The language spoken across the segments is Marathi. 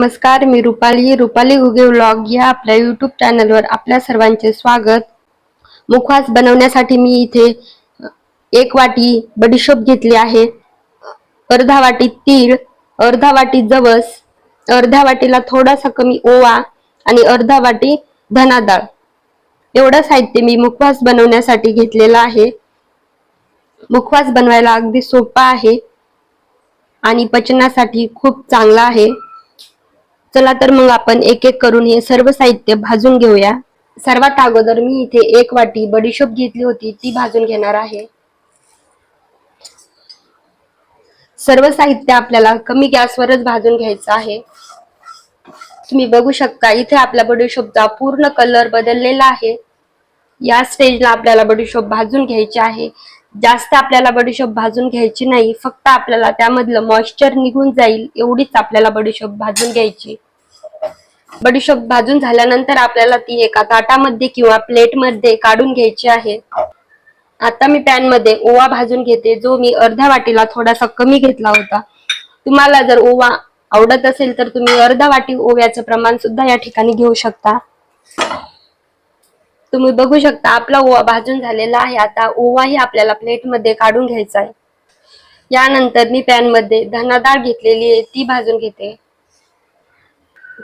नमस्कार, मी रुपाली घुगे व्लॉग या आपल्या यूट्यूब चॅनलवर आपल्या सर्वांचे स्वागत। मुखवास बनवण्यासाठी मी इथे 1 वाटी बडीशोप घेतली आहे, अर्धा वाटी तीळ, अर्धा वाटी जवस, अर्ध्या वाटीला थोडासा कमी ओवा आणि अर्धा वाटी धना डाळ एवढं साहित्य मी मुखवास बनवण्यासाठी घेतलेलं आहे। मुखवास बनवायला अगदी सोपा आहे आणि पचनासाठी खूप चांगला आहे। चला तर मग आपण एक एक करून हे सर्व साहित्य भाजून घेऊया। सर्वात अगोदर मी इथे 1 वाटी बडीशोप घेतली होती, ती भाजून घेणार आहे। सर्व साहित्य आपल्याला कमी गॅसवरच भाजून घ्यायचं आहे। तुम्ही बघू शकता इथे आपला बडीशोपचा पूर्ण कलर बदललेला आहे। या स्टेजला आपल्याला बडीशोप भाजून घ्यायची आहे। जास्त आपल्याला बडीशोप भाजून घ्यायची नाही, फक्त आपल्याला त्यामधलं मॉइश्चर निघून जाईल एवढीच आपल्याला बडीशोप भाजून घ्यायची। बडीशोप भाजून झाल्यानंतर आपल्याला ती एका ताटामध्ये किंवा प्लेटमध्ये काढून घ्यायची आहे। आता मी पॅन मध्ये ओवा भाजून घेते, जो मी अर्ध्या वाटीला थोडासा कमी घेतला होता। तुम्हाला जर ओवा आवडत असेल तर तुम्ही अर्धा वाटी ओव्याचं प्रमाण सुद्धा या ठिकाणी घेऊ शकता। तुम्ही बघू शकता आपला ओवा भाजून झालेला आहे। आता ओवाही आपल्याला प्लेटमध्ये काढून घ्यायचा आहे। यानंतर मी पॅन मध्ये धना डाळ घेतलेली आहे, ती भाजून घेते।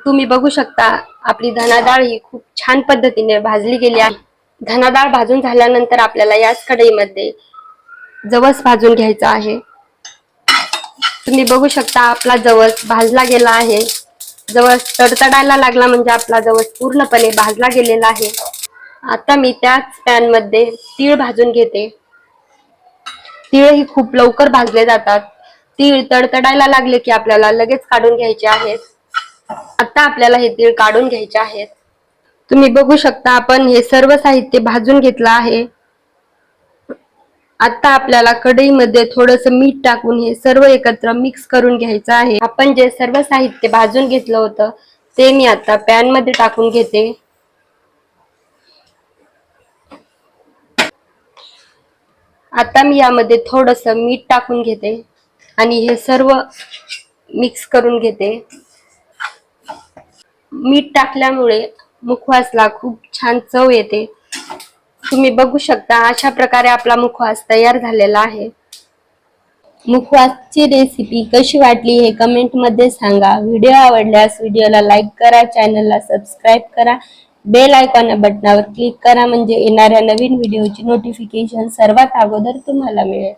तुम्ही बघू शकता आपली धना डाळ ही खूप छान पद्धतीने भाजली गेली आहे। धना डाळ भाजून झाल्यानंतर आपल्याला याच कढईमध्ये जवस भाजून घ्यायचा आहे। तुम्ही बघू शकता आपला जवस भाजला गेला आहे। जवस तडतडायला लागला म्हणजे आपला जवस पूर्णपणे भाजला गेलेला आहे। आता मी त्याच पॅन मध्ये तीळ भाजून घेते। तीळ ही खूप लवकर भाजले जातात। तीळ तडतडायला लागले की आपल्याला लगेच काढून घ्यायचे आहेत। आता आपल्याला हे तीळ काढून घ्यायचे आहेत। तुम्ही बघू शकता आपण हे सर्व साहित्य भाजून घेतलं आहे। आता आपल्याला कढईमध्ये थोडंसं मीठ टाकून हे सर्व एकत्र मिक्स करून घ्यायचं आहे। आपण जे सर्व साहित्य भाजून घेतलं होतं ते मी आता पॅन मध्ये टाकून घेते। आता मी यामध्ये थोडंसं मीठ टाकून घेते आणि हे सर्व मिक्स करून घेते। मीठ टाकल्यामुळे मुखवासला खूप छान चव येते। तुम्ही बघू शकता अशा प्रकारे आपला मुखवास तयार झालेला आहे। मुखवासची रेसिपी कशी वाटली हे कमेंट मध्ये सांगा। व्हिडिओ आवडल्यास व्हिडिओला लाईक करा, चॅनलला सबस्क्राइब करा, बेल आयकॉन बटनावर क्लिक करा म्हणजे येणाऱ्या नवीन व्हिडिओची नोटिफिकेशन सर्वात अगोदर तुम्हाला मिळेल।